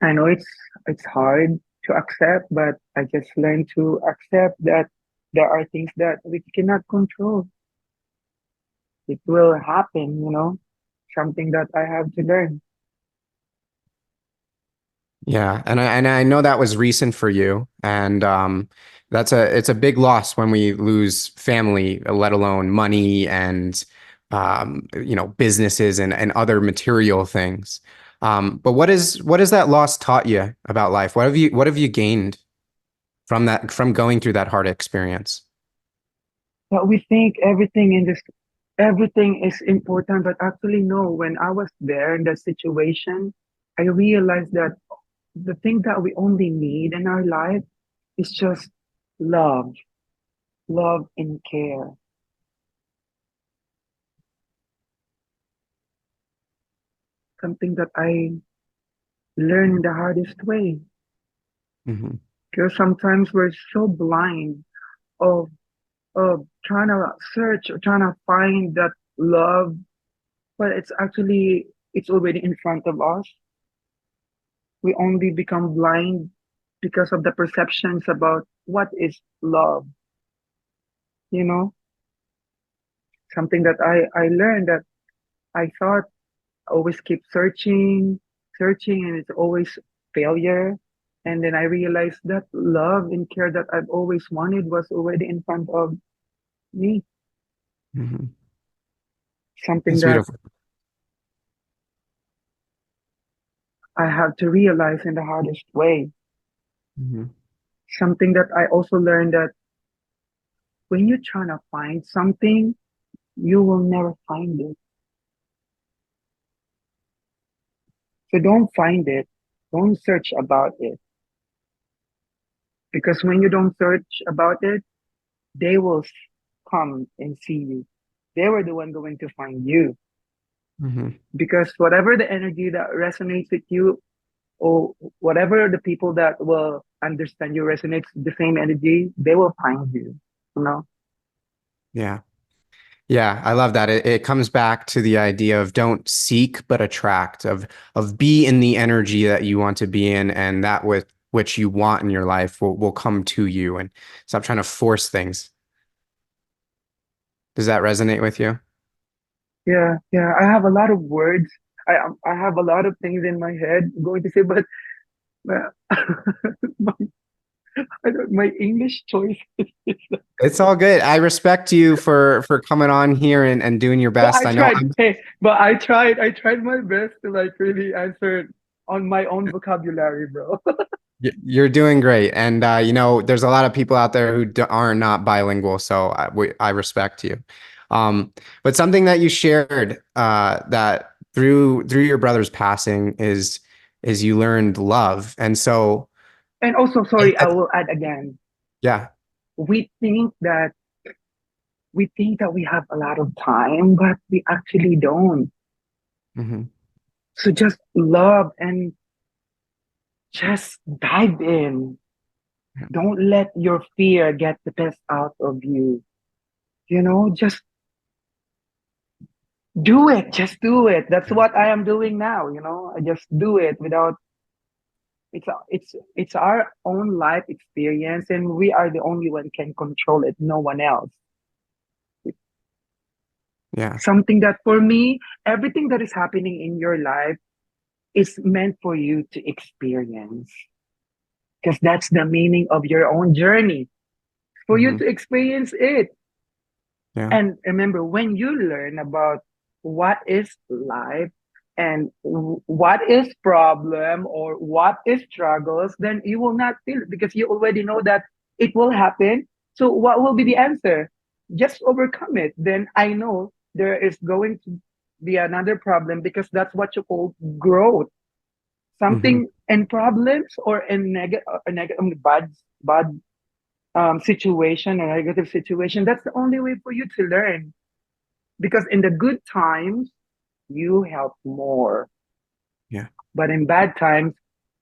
[SPEAKER 2] I know it's hard to accept, but I just learned to accept that. There are things that we cannot control. It will happen, something that I have to learn.
[SPEAKER 1] Yeah, and I know that was recent for you, and it's a big loss when we lose family, let alone money and businesses and other material things. But what has that loss taught you about life? What have you gained from from going through that hard experience?
[SPEAKER 2] But we think everything is important, but actually no. When I was there in that situation, I realized that the thing that we only need in our life is just love, love and care. Something that I learned the hardest way.
[SPEAKER 1] Hmm.
[SPEAKER 2] Because sometimes we're so blind of trying to search or trying to find that love, but it's already in front of us. We only become blind because of the perceptions about what is love, you know? Something that I learned that I thought always keep searching, and it's always failure. And then I realized that love and care that I've always wanted was already in front of me.
[SPEAKER 1] Hmm.
[SPEAKER 2] Something
[SPEAKER 1] That's
[SPEAKER 2] that
[SPEAKER 1] beautiful.
[SPEAKER 2] I have to realize in the hardest way.
[SPEAKER 1] Hmm.
[SPEAKER 2] Something that I also learned that when you're trying to find something, you will never find it. So don't find it. Don't search about it. Because when you don't search about it, they will come and see you. They were the one going to find you.
[SPEAKER 1] Hmm.
[SPEAKER 2] Because whatever the energy that resonates with you, or whatever the people that will understand you resonates the same energy, they will find you. You know?
[SPEAKER 1] Yeah. Yeah, I love that. It comes back to the idea of don't seek but attract, of be in the energy that you want to be in, and that with which you want in your life will come to you, and stop trying to force things. Does that resonate with you?
[SPEAKER 2] Yeah, yeah. I have a lot of words. I have a lot of things in my head going to say, but uh, my my English choice is.
[SPEAKER 1] It's all good. I respect you for coming on here and doing your
[SPEAKER 2] But
[SPEAKER 1] best.
[SPEAKER 2] I
[SPEAKER 1] I know
[SPEAKER 2] tried. Hey, but I tried my best to like really answer on my own vocabulary, bro.
[SPEAKER 1] you're doing great, and there's a lot of people out there who are not bilingual, so I respect you. But something that you shared that through your brother's passing is you learned love, and so
[SPEAKER 2] And also,
[SPEAKER 1] I,
[SPEAKER 2] sorry, I
[SPEAKER 1] I,
[SPEAKER 2] will add again.
[SPEAKER 1] yeah.
[SPEAKER 2] We think that we think that we have a lot of time, but we actually don't.
[SPEAKER 1] Hmm.
[SPEAKER 2] So just love and just dive in. Don't let your fear get the best out of you. Just do it. Just do it. That's what I am doing now. I just do it without. It's our own life experience, and we are the only one can control it. No one else.
[SPEAKER 1] Yeah.
[SPEAKER 2] Something that for me, everything that is happening in your life is meant for you to experience, because that's the meaning of your own journey, for you
[SPEAKER 1] Hmm.
[SPEAKER 2] to experience it.
[SPEAKER 1] Yeah.
[SPEAKER 2] And remember, when you learn about what is life and what is problem or what is struggles, then you will not feel it because you already know that it will happen. So what will be the answer? Just overcome it. Then I know there is going to be another problem, because that's what you call growth.
[SPEAKER 1] Hmm.
[SPEAKER 2] Something in problems or in bad situation or negative situation. That's the only way for you to learn, because in the good times, you help more.
[SPEAKER 1] Yeah.
[SPEAKER 2] But in bad times,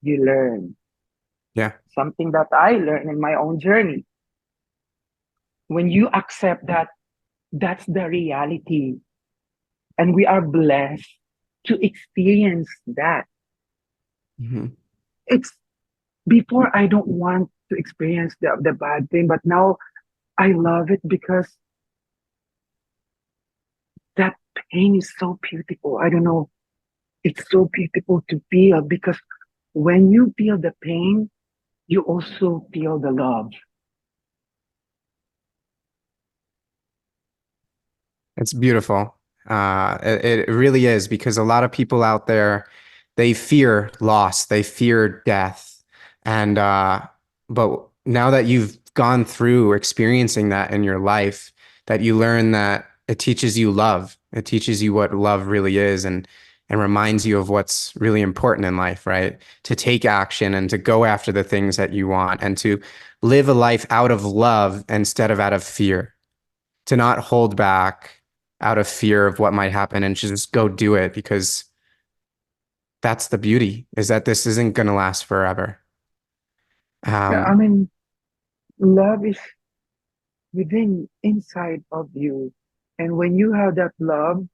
[SPEAKER 2] you learn.
[SPEAKER 1] Yeah.
[SPEAKER 2] Something that I learned in my own journey. When you accept that that's the reality, and we are blessed to experience that.
[SPEAKER 1] Hmm.
[SPEAKER 2] It's before I don't want to experience the bad thing, but now I love it because that pain is so beautiful. I don't know. It's so beautiful to feel because when you feel the pain, you also feel the love.
[SPEAKER 1] It's beautiful. It really is because a lot of people out there, they fear loss, they fear death. And but now that you've gone through experiencing that in your life, that you learn that it teaches you love. It teaches you what love really is and reminds you of what's really important in life, right? To take action and to go after the things that you want and to live a life out of love instead of out of fear, to not hold back out of fear of what might happen and just go do it because that's the beauty is that this isn't going to last forever.
[SPEAKER 2] Yeah, I
[SPEAKER 1] Um,
[SPEAKER 2] mean, love is within inside of you. And when you have that love,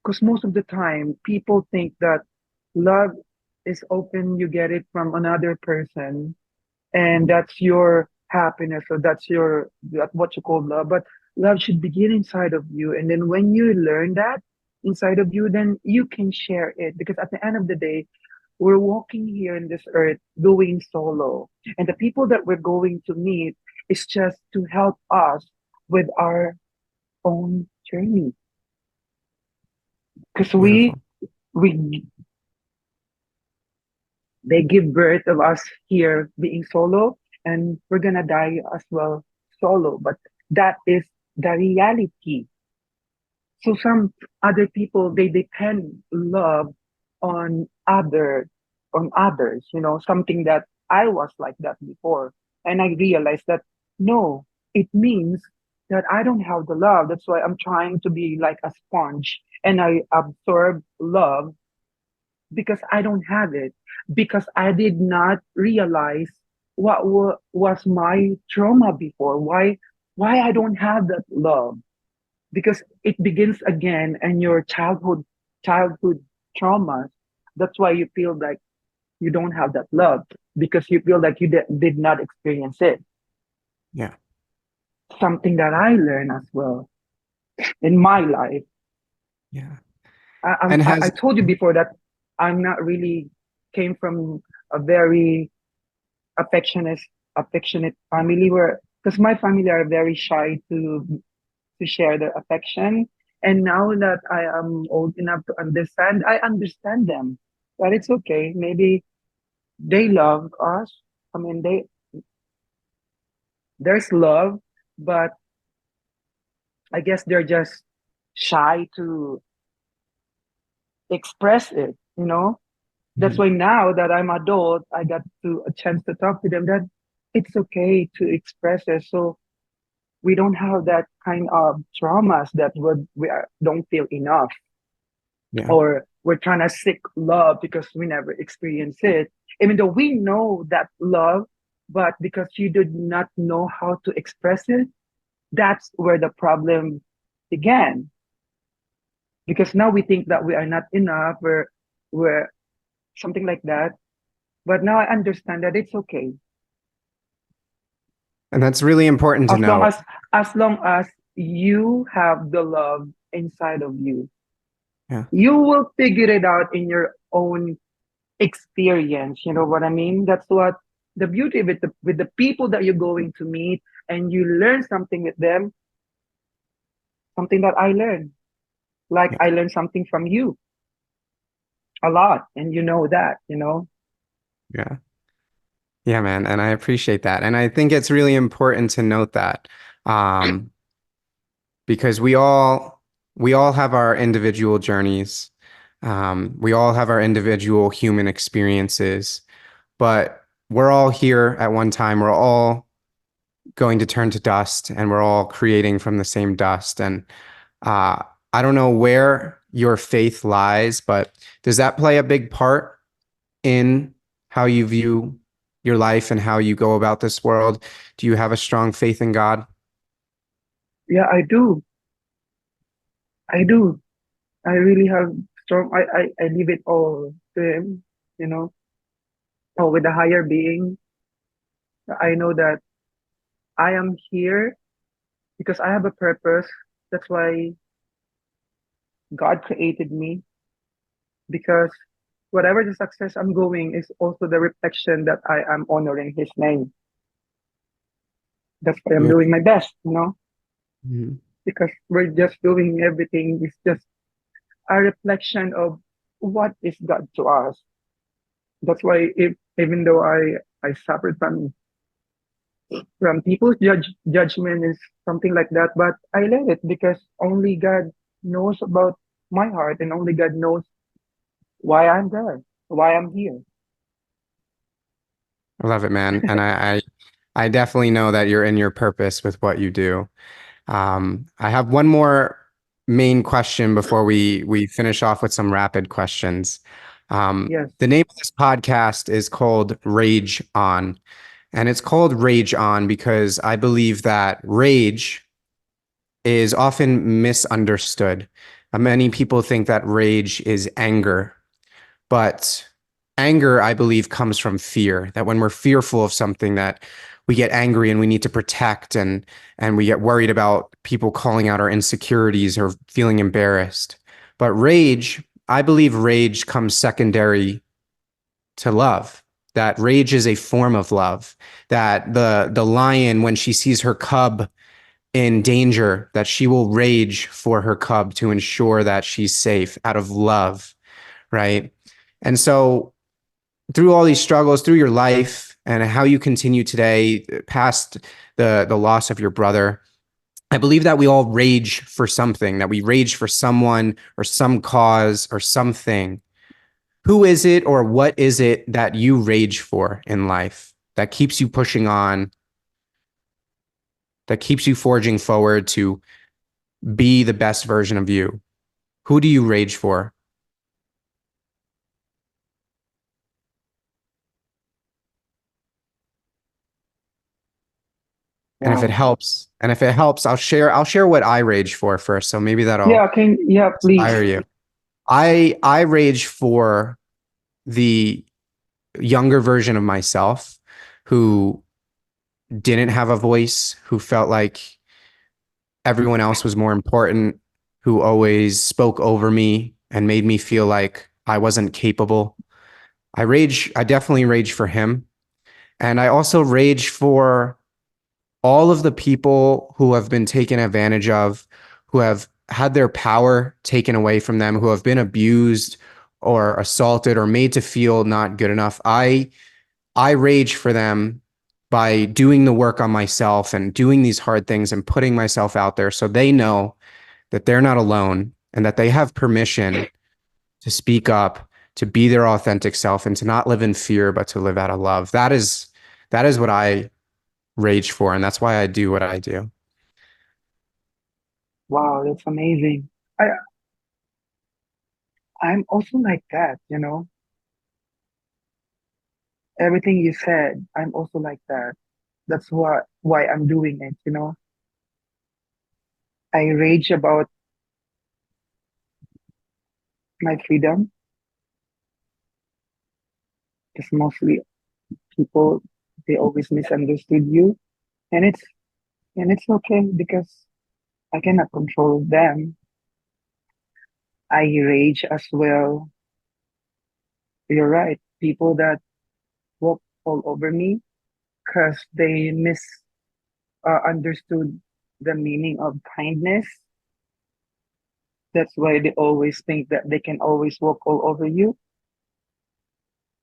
[SPEAKER 2] because most of the time people think that love is open, you get it from another person, and that's your happiness, or that's what you call love. But love should begin inside of you. And then when you learn that inside of you, then you can share it. Because at the end of the day, we're walking here in this earth going solo. And the people that we're going to meet is just to help us with our own journey. Because
[SPEAKER 1] Beautiful.
[SPEAKER 2] we they give birth of us here being solo, and we're gonna die as well solo. But that is the reality. So some other people, they depend love on others, something that I was like that before. And I realized that no, it means that I don't have the love. That's why I'm trying to be like a sponge, and I absorb love because I don't have it, because I did not realize what was my trauma before. Why I don't have that love? Because it begins again in your childhood traumas. That's why you feel like you don't have that love, because you feel like you did not experience it.
[SPEAKER 1] Yeah.
[SPEAKER 2] Something that I learned as well in my life.
[SPEAKER 1] Yeah.
[SPEAKER 2] I,
[SPEAKER 1] And
[SPEAKER 2] I
[SPEAKER 1] has
[SPEAKER 2] told you before that I'm not really came from a very affectionate affectionate family, where because my family are very shy to share their affection. And now that I am old enough to understand, I understand them. But it's okay. Maybe they love us. I mean, there's love, but I guess they're just shy to express it. That's
[SPEAKER 1] Mhm.
[SPEAKER 2] why now that I'm adult, I got to a chance to talk to them that it's okay to express it. So we don't have that kind of traumas that don't feel enough,
[SPEAKER 1] Yeah.
[SPEAKER 2] or we're trying to seek love because we never experience it. Even though we know that love, but because you did not know how to express it, that's where the problem began. Because now we think that we are not enough, we're something like that. But now I understand that it's okay.
[SPEAKER 1] And that's really important to
[SPEAKER 2] As long
[SPEAKER 1] know.
[SPEAKER 2] as you have the love inside of you,
[SPEAKER 1] Yeah.
[SPEAKER 2] you will figure it out in your own experience. You know what I mean? That's what the beauty with the people that you're going to meet, and you learn something with them, something that I learned. Like
[SPEAKER 1] Yeah.
[SPEAKER 2] I learned something from you a lot, and you know that.
[SPEAKER 1] Yeah. Yeah, man. And I appreciate that. And I think it's really important to note that. Um, because we all have our individual journeys. We all have our individual human experiences, but we're all here at one time. We're all going to turn to dust, and we're all creating from the same dust. And uh, I don't know where your faith lies, but does that play a big part in how you view your life and how you go about this world? Do you have a strong faith in God?
[SPEAKER 2] Yeah, I do. I do. I really have strong. I leave it all to him. You know, with the higher being. I know that I am here. because I have a purpose. That's why God created me, because whatever the success I'm going is also the reflection that I am honoring His name. That's why I'm
[SPEAKER 1] Yeah.
[SPEAKER 2] doing my best,
[SPEAKER 1] Mhm.
[SPEAKER 2] because we're just doing everything. It's just a reflection of what is God to us. That's why, if, even though I suffered from people's judgment is something like that, but I let it, because only God knows about my heart, and only God knows why I'm there, why I'm here.
[SPEAKER 1] I love it, man. And I definitely know that you're in your purpose with what you do. I have one more main question before we finish off with some rapid questions.
[SPEAKER 2] Yes.
[SPEAKER 1] The name of this podcast is called Rage On, and it's called Rage On because I believe that rage is often misunderstood. Many people think that rage is anger, but anger, I believe, comes from fear. That when we're fearful of something, that we get angry and we need to protect, and we get worried about people calling out our insecurities or feeling embarrassed. But rage, I believe rage comes secondary to love. That rage is a form of love. That the lion, when she sees her cub in danger, that she will rage for her cub to ensure that she's safe out of love, right? And so through all these struggles, through your life and how you continue today, past the loss of your brother, I believe that we all rage for something, that we rage for someone or some cause or something. Who is it or what is it that you rage for in life that keeps you pushing on, that keeps you forging forward to be the best version of you? Who do you rage for? And if it
[SPEAKER 2] Wow.
[SPEAKER 1] helps, I'll share what I rage for first. So maybe that'll
[SPEAKER 2] Yeah, please.
[SPEAKER 1] inspire you. I rage for the younger version of myself who didn't have a voice, who felt like everyone else was more important, who always spoke over me and made me feel like I wasn't capable. I definitely rage for him. And I also rage for all of the people who have been taken advantage of, who have had their power taken away from them, who have been abused or assaulted or made to feel not good enough. I rage for them by doing the work on myself and doing these hard things and putting myself out there so they know that they're not alone and that they have permission to speak up, to be their authentic self and to not live in fear but to live out of love. That is what I rage for, and that's why I do what I do.
[SPEAKER 2] Wow, that's amazing. I I'm also like that, Everything you said, I'm also like that. That's why I'm doing it. I rage about my freedom, because mostly people, they always misunderstood you, and it's okay, because I cannot control them. I rage as well. You're right. People that walk all over me because they understood the meaning of kindness. That's why they always think that they can always walk all over you,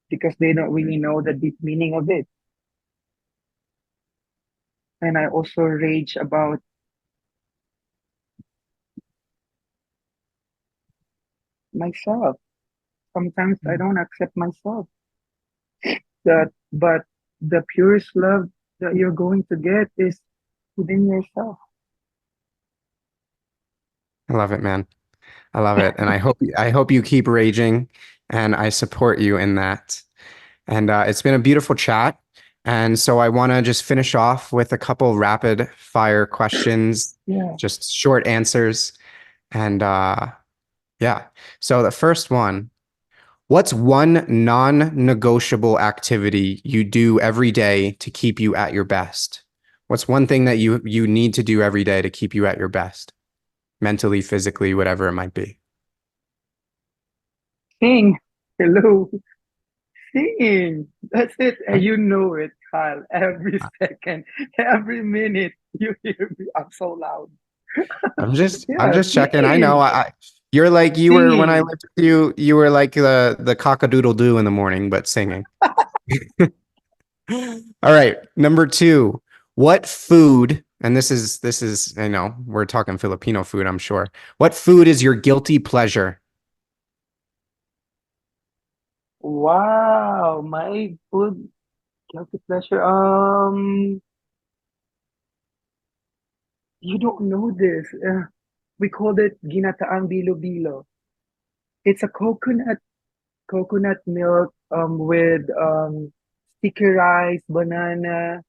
[SPEAKER 2] because they don't really know the deep meaning of it. And I also rage about myself. Sometimes I don't accept myself. But the purest love that you're going to get is within yourself.
[SPEAKER 1] I love it, man. I love it. And I hope you keep raging and I support you in that. And it's been a beautiful chat. And so I want to just finish off with a couple rapid fire questions,
[SPEAKER 2] Yeah.
[SPEAKER 1] just short answers. And yeah. So the first one, what's one non-negotiable activity you do every day to keep you at your best? What's one thing that you need to do every day to keep you at your best, mentally, physically, whatever it might be?
[SPEAKER 2] Sing. Hello. Sing. That's it. And you know it, Kyle. Every second, every minute, you hear me. I'm so loud.
[SPEAKER 1] I'm
[SPEAKER 2] Yeah,
[SPEAKER 1] just checking. I know
[SPEAKER 2] sing.
[SPEAKER 1] you're like you were when I
[SPEAKER 2] Singing.
[SPEAKER 1] lived with you, you were like the cock-a-doodle doo in the morning, but singing. All right, number two. What food, and this is, I know we're talking Filipino food, I'm sure. What food is your guilty pleasure?
[SPEAKER 2] Wow. My food guilty pleasure. You don't know this. We called it ginataang bilo-bilo. It's a coconut milk with sticky rice, banana,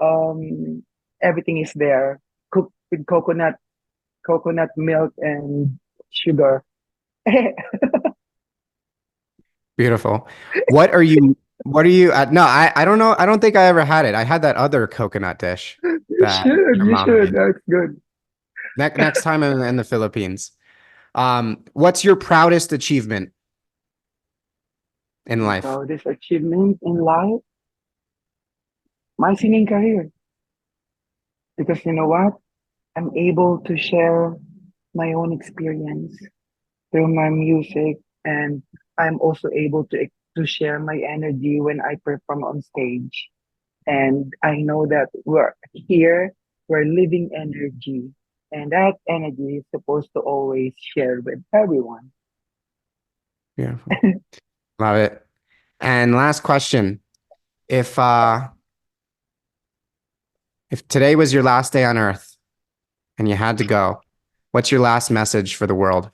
[SPEAKER 2] um everything is there. Cooked with coconut milk and sugar.
[SPEAKER 1] Beautiful. What are you what are you no, I don't know. I don't think I ever had it. I had that other coconut dish that your
[SPEAKER 2] You
[SPEAKER 1] mom
[SPEAKER 2] should.
[SPEAKER 1] made.
[SPEAKER 2] That's good.
[SPEAKER 1] Next time in the Philippines. What's your proudest achievement in
[SPEAKER 2] My
[SPEAKER 1] life?
[SPEAKER 2] proudest achievement in life, my singing career. Because you know what? I'm able to share my own experience through my music, and I'm also able to share my energy when I perform on stage. And I know that we're here, we're living energy, and that energy is supposed to always share with everyone.
[SPEAKER 1] Beautiful. Love it. And last question. If uh if today was your last day on earth and you had to go, what's your last message for the world?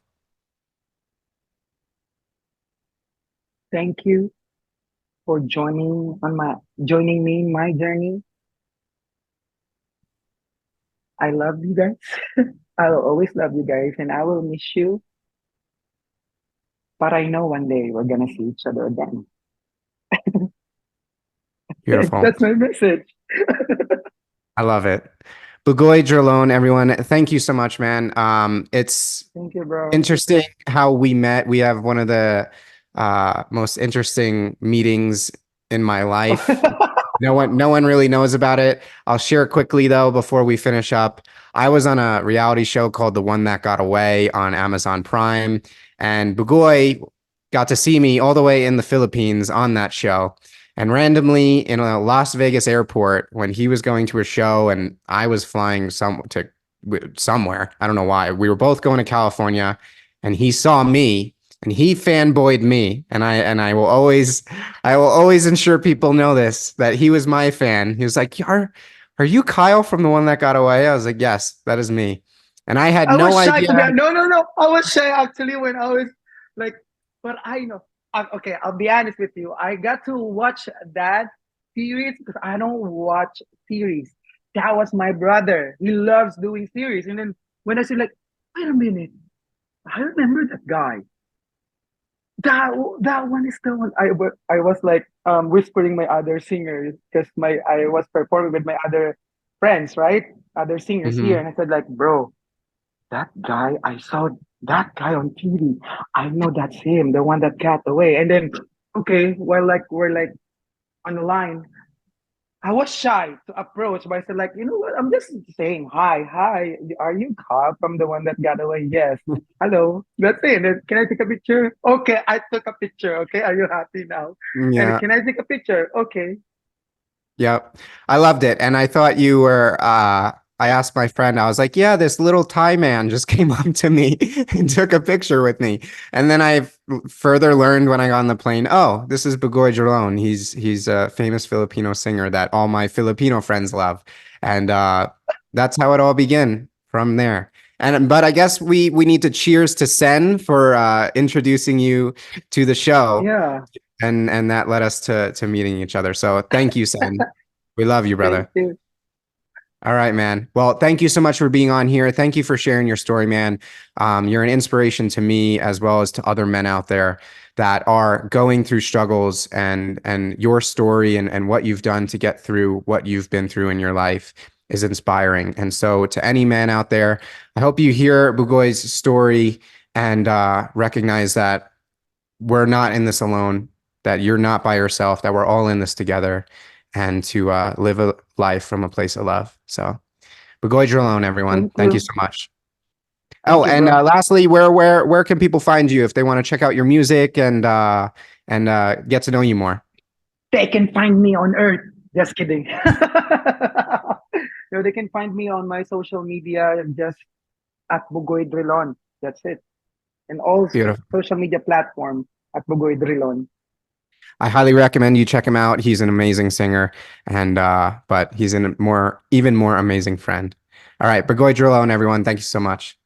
[SPEAKER 2] Thank you for joining me in my journey. I love you guys. I will always love you guys, and I will miss you. But I know one day we're gonna see each other again.
[SPEAKER 1] Beautiful.
[SPEAKER 2] That's my message.
[SPEAKER 1] I love it. Bugoy Drilon, everyone. Thank you so much, man. It's
[SPEAKER 2] Thank you, bro.
[SPEAKER 1] interesting how we met. We have one of the most interesting meetings in my life. No one really knows about it. I'll share quickly though before we finish up. I was on a reality show called The One That Got Away on Amazon Prime, and Bugoy got to see me all the way in the Philippines on that show. And randomly in a Las Vegas airport when he was going to a show and I was flying somewhere. I don't know why. We were both going to California and he saw me and he fanboyed me and I will always ensure people know this that he was my fan. He was like, "Are you Kyle from The One That Got Away?" I was like, "Yes, that is me." And I had
[SPEAKER 2] I
[SPEAKER 1] no
[SPEAKER 2] was shy
[SPEAKER 1] idea.
[SPEAKER 2] to be no, no, no. I was shy actually when I was like, but I know. Okay, I'll be honest with you. I got to watch that series because I don't watch series. That was my brother. He loves doing series. And then when I said like, wait a minute, I remember that guy. That one is the one. I was like whispering my other singers because my I was performing with my other friends, right? Other singers here,
[SPEAKER 1] Mhm.
[SPEAKER 2] and I said like, bro, that guy, I saw that guy on TV. I know that's him, the one that got away. And then, okay, we're like on the line. I was shy to approach, but I said like, you know what? I'm just saying hi, hi. Are you Carl from the one that got away? Yes. Hello. That's it. Then, can I take a picture? Okay, I took a picture. Okay, are you happy now? And
[SPEAKER 1] Yeah.
[SPEAKER 2] can I take a picture? Okay.
[SPEAKER 1] Yep. I loved it. And I thought you were I asked my friend, I was like, yeah, this little Thai man just came up to me and took a picture with me. And then I further learned when I got on the plane, oh, this is Bugoy Drilon. He's a famous Filipino singer that all my Filipino friends love. And that's how it all began from there. And but I guess we need to cheers to Sen for introducing you to the show
[SPEAKER 2] Yeah.
[SPEAKER 1] and that led us to meeting each other. So thank you, Sen. We love you,
[SPEAKER 2] Thank
[SPEAKER 1] brother.
[SPEAKER 2] you.
[SPEAKER 1] All right, man. Well, thank you so much for being on here. Thank you for sharing your story, man. You're an inspiration to me as well as to other men out there that are going through struggles and your story and what you've done to get through what you've been through in your life is inspiring. And so, to any man out there, I hope you hear Bugoy's story and recognize that we're not in this alone, that you're not by yourself, that we're all in this together, and to live a life from a place of love. So, Bugoy Drilon, everyone,
[SPEAKER 2] Thank
[SPEAKER 1] thank you
[SPEAKER 2] you.
[SPEAKER 1] so much. Oh,
[SPEAKER 2] Thank you,
[SPEAKER 1] and
[SPEAKER 2] bro.
[SPEAKER 1] lastly, where can people find you if they want to check out your music and get to know you more?
[SPEAKER 2] They can find me on Earth. Just kidding. No, they can find me on my social media just at Bugoy Drilon. That's it. And all
[SPEAKER 1] Beautiful.
[SPEAKER 2] social media platform at Bugoy Drilon.
[SPEAKER 1] I highly recommend you check him out. He's an amazing singer, and but he's an even more amazing friend. All right, Bugoy Drilon, everyone. Thank you so much.